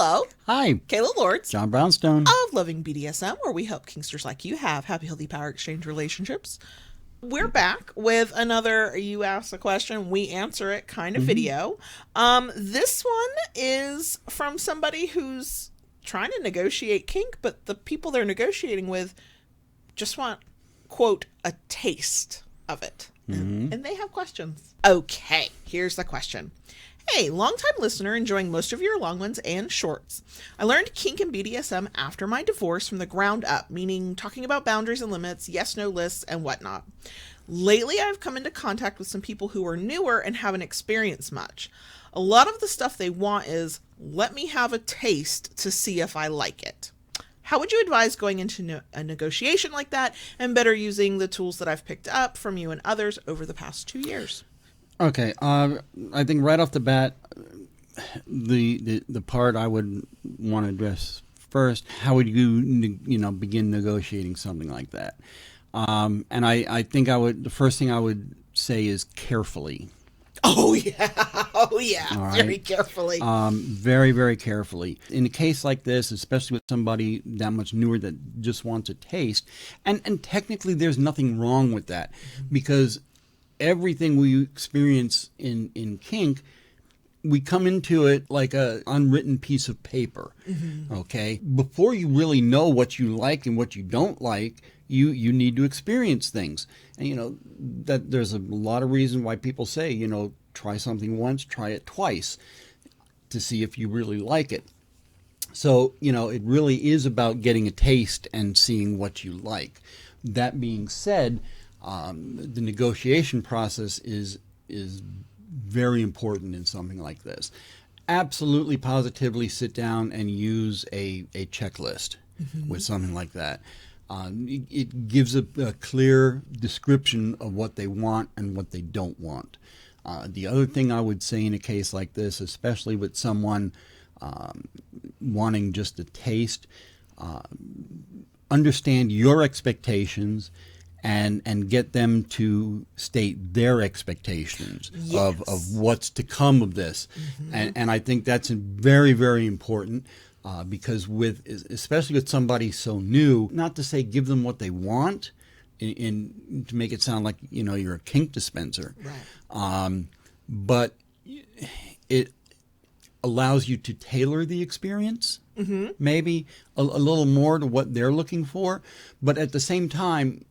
Hello, Hi, Kayla Lords John Brownstone. of Loving BDSM, where we help Kingsters like you have happy, healthy power exchange relationships. We're back with another You Ask a Question, We Answer It kind of video. This one is from somebody who's trying to negotiate kink, but the people they're negotiating with just want, quote, a taste of it. And they have questions. Okay, here's the question. Hey, longtime listener, enjoying most of your long ones and shorts. I learned kink and BDSM after my divorce from the ground up, meaning talking about boundaries and limits, yes-no lists, and whatnot. Lately, I've come into contact with some people who are newer and haven't experienced much. A lot of the stuff they want is, let me have a taste to see if I like it. How would you advise going into a negotiation like that and better using the tools that I've picked up from you and others over the past 2 years? Okay, I think right off the bat, the part I would want to address first, how would you begin negotiating something like that? And I think the first thing I would say is carefully. Oh yeah, All right? Very carefully. Very, very carefully. In a case like this, especially with somebody that much newer that just wants a taste, and technically there's nothing wrong with that, because everything we experience in kink, we come into it like a unwritten piece of paper. Okay, before you really know what you like and what you don't like, you need to experience things. And that there's a lot of reason why people say, try something once, try it twice to see if you really like it. So it really is about getting a taste and seeing what you like. That being said, the negotiation process is very important in something like this. Absolutely, positively sit down and use a checklist with something like that. It gives a clear description of what they want and what they don't want. The other thing I would say in a case like this, especially with someone wanting just a taste, understand your expectations and get them to state their expectations of what's to come of this. And I think that's very, very important because especially with somebody so new, not to say give them what they want to make it sound like, you're a kink dispenser. Right. But it allows you to tailor the experience, maybe a little more to what they're looking for. But at the same time,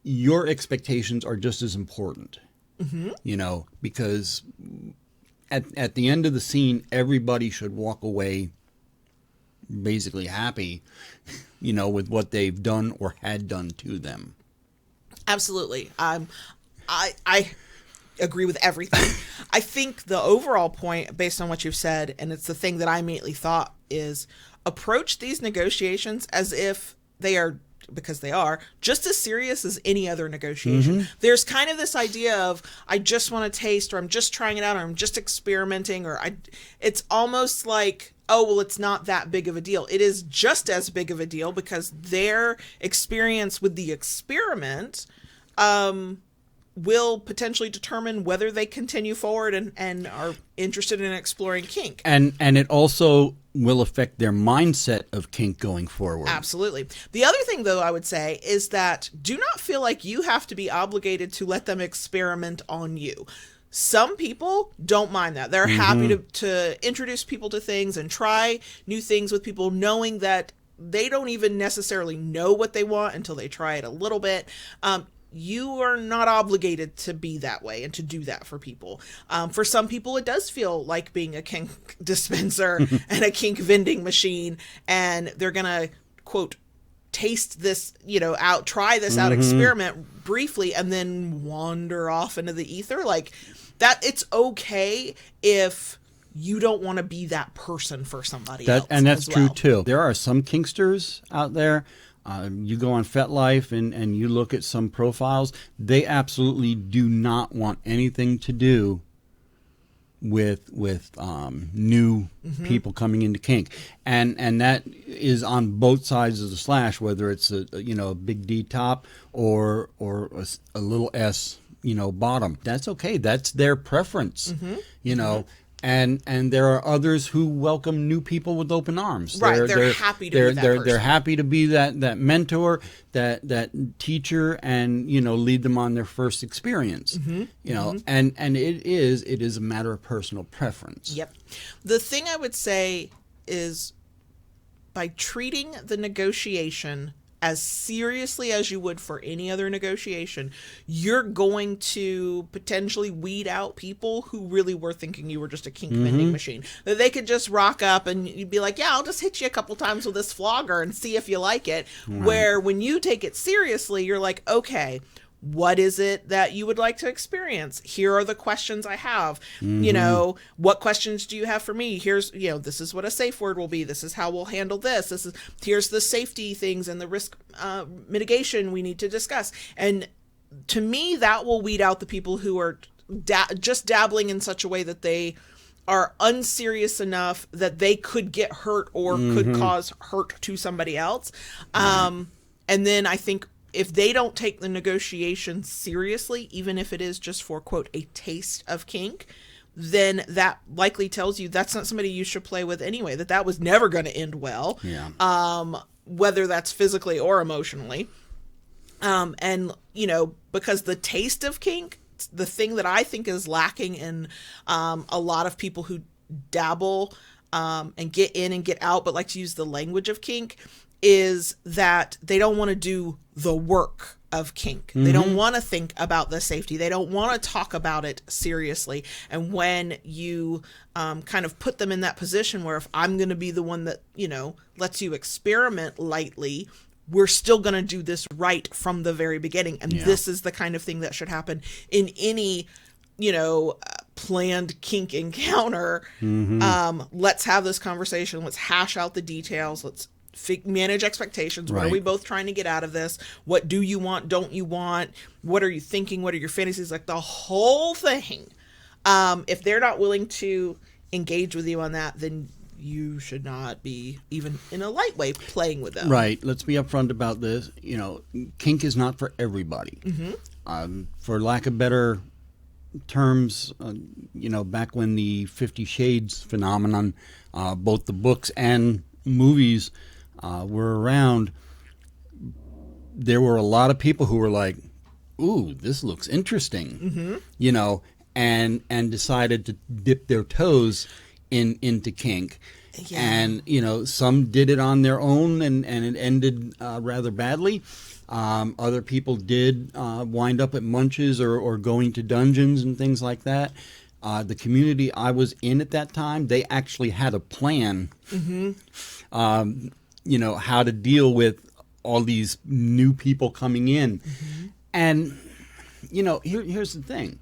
your expectations are just as important, because at the end of the scene, everybody should walk away basically happy, with what they've done or had done to them. Absolutely. I agree with everything. I think the overall point, based on what you've said, and it's the thing that I immediately thought, is approach these negotiations as if they are, because they are, just as serious as any other negotiation. There's kind of this idea of, I just want to taste, or I'm just trying it out, or I'm just experimenting, it's almost like, oh, well, it's not that big of a deal. It is just as big of a deal, because their experience with the experiment will potentially determine whether they continue forward and are interested in exploring kink. And it also will affect their mindset of kink going forward. Absolutely. The other thing, though, I would say is that do not feel like you have to be obligated to let them experiment on you. Some people don't mind that. They're happy to introduce people to things and try new things with people, knowing that they don't even necessarily know what they want until they try it a little bit. You are not obligated to be that way and to do that for people. For some people, it does feel like being a kink dispenser and a kink vending machine, and they're going to, quote, taste this, out, try this out, experiment briefly, and then wander off into the ether. Like that, it's okay if you don't want to be that person for somebody else. And that's true, too. There are some kinksters out there. You go on FetLife and you look at some profiles, they absolutely do not want anything to do with new people coming into kink, and that is on both sides of the slash, whether it's a big D top or a little S bottom. That's okay. That's their preference. And there are others who welcome new people with open arms. Right, they're happy to be that person. They're happy to be that mentor, that teacher, and lead them on their first experience. And it is a matter of personal preference. Yep. The thing I would say is, by treating the negotiation as seriously as you would for any other negotiation, you're going to potentially weed out people who really were thinking you were just a kink vending machine. That they could just rock up and you'd be like, yeah, I'll just hit you a couple times with this flogger and see if you like it. Right. Where when you take it seriously, you're like, okay, what is it that you would like to experience? Here are the questions I have. What questions do you have for me? Here's, this is what a safe word will be. This is how we'll handle this. Here's the safety things and the risk mitigation we need to discuss. And to me, that will weed out the people who are just dabbling in such a way that they are unserious enough that they could get hurt or could cause hurt to somebody else. And then I think, if they don't take the negotiation seriously, even if it is just for, quote, a taste of kink, then that likely tells you that's not somebody you should play with anyway, that was never going to end well, whether that's physically or emotionally. Because the taste of kink, the thing that I think is lacking in a lot of people who dabble and get in and get out, but like to use the language of kink, is that they don't want to do the work of kink. They don't want to think about the safety. They don't want to talk about it seriously. And when you kind of put them in that position where, if I'm going to be the one that, lets you experiment lightly, we're still going to do this right from the very beginning. And this is the kind of thing that should happen in any, planned kink encounter. Let's have this conversation. Let's hash out the details. Let's manage expectations. What are we both trying to get out of this? What do you want? Don't you want? What are you thinking? What are your fantasies? Like the whole thing. If they're not willing to engage with you on that, then you should not be even in a light way playing with them. Right. Let's be upfront about this. Kink is not for everybody. For lack of better terms, back when the 50 Shades phenomenon, both the books and movies were around, there were a lot of people who were like, ooh, this looks interesting, and decided to dip their toes into kink. And some did it on their own and it ended rather badly. Other people did wind up at munches or going to dungeons and things like that. The community I was in at that time, they actually had a plan, how to deal with all these new people coming in. And, here's the thing.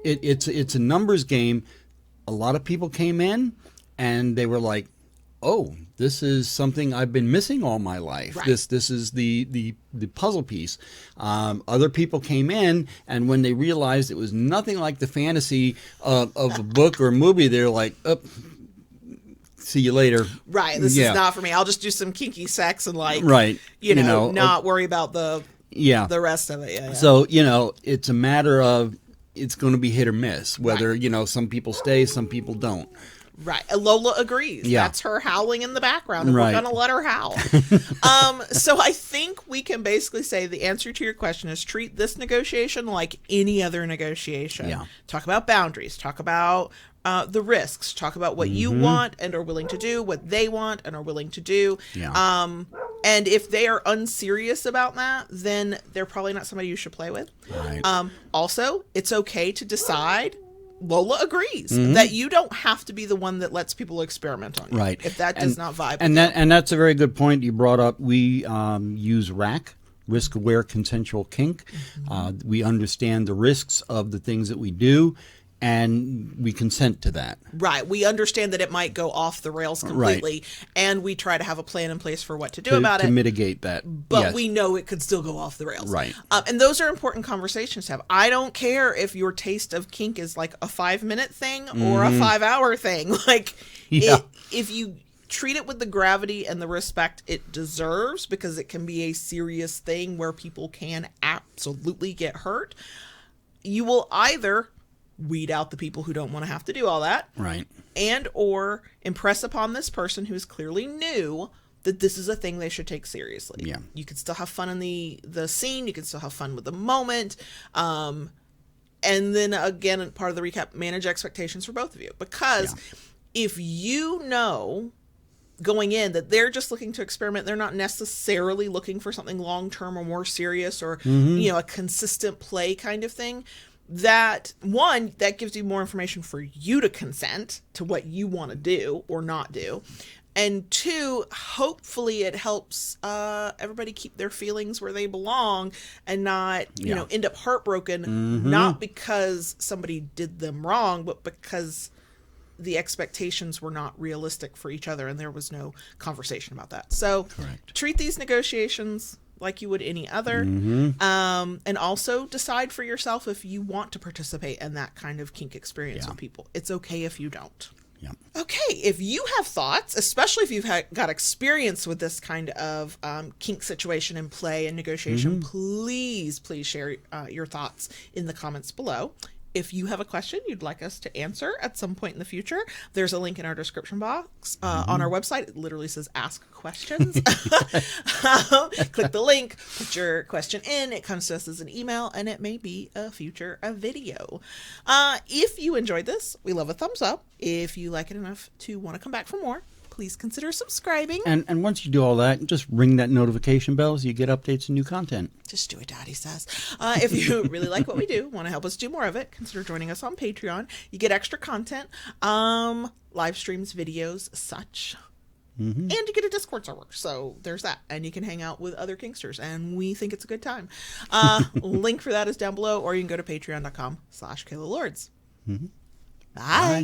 It's a numbers game. A lot of people came in and they were like, oh, this is something I've been missing all my life. Right. This is the puzzle piece. Other people came in, and when they realized it was nothing like the fantasy of a book or a movie, they're like, oh, see you later. Right. This is not for me. I'll just do some kinky sex and not worry about the rest of it. Yeah. So, it's a matter of, it's going to be hit or miss, whether, some people stay, some people don't. Right. Lola agrees. Yeah. That's her howling in the background, and we're going to let her howl. So I think we can basically say the answer to your question is treat this negotiation like any other negotiation. Yeah. Talk about boundaries. Talk about the risks. Talk about what you want and are willing to do, what they want and are willing to do. Yeah. And if they are unserious about that, then they're probably not somebody you should play with. Right. Also, it's okay to decide, Lola agrees, that you don't have to be the one that lets people experiment on you. Right. If that does not vibe with you. And that's a very good point you brought up. We use RAC, Risk Aware Consensual Kink. We understand the risks of the things that we do, and we consent to that. Right. We understand that it might go off the rails completely, and we try to have a plan in place for what to do about it. To mitigate that. But we know it could still go off the rails. Right. And those are important conversations to have. I don't care if your taste of kink is like a 5-minute thing or a 5-hour thing. If you treat it with the gravity and the respect it deserves, because it can be a serious thing where people can absolutely get hurt, you will either weed out the people who don't want to have to do all that. Right. And or impress upon this person who's clearly new that this is a thing they should take seriously. Yeah. You can still have fun in the scene. You can still have fun with the moment. And then again, part of the recap, manage expectations for both of you. Because if you know going in that they're just looking to experiment, they're not necessarily looking for something long-term or more serious or, a consistent play kind of thing, that gives you more information for you to consent to what you want to do or not do. And two, hopefully it helps everybody keep their feelings where they belong and not, end up heartbroken, not because somebody did them wrong, but because the expectations were not realistic for each other and there was no conversation about that. So treat these negotiations like you would any other. And also decide for yourself if you want to participate in that kind of kink experience with people. It's okay if you don't. Yeah. Okay, if you have thoughts, especially if you've got experience with this kind of kink situation and play and negotiation, please share your thoughts in the comments below. If you have a question you'd like us to answer at some point in the future, there's a link in our description box on our website. It literally says ask questions. Click the link, put your question in. It comes to us as an email, and it may be a future video. If you enjoyed this, we love a thumbs up. If you like it enough to want to come back for more, please consider subscribing. And once you do all that, just ring that notification bell so you get updates and new content. Just do what Daddy says. If you really like what we do, want to help us do more of it, consider joining us on Patreon. You get extra content, live streams, videos, such. And you get a Discord server. So there's that. And you can hang out with other Kingsters. And we think it's a good time. Link for that is down below. Or you can go to patreon.com/KaylaLords. Bye.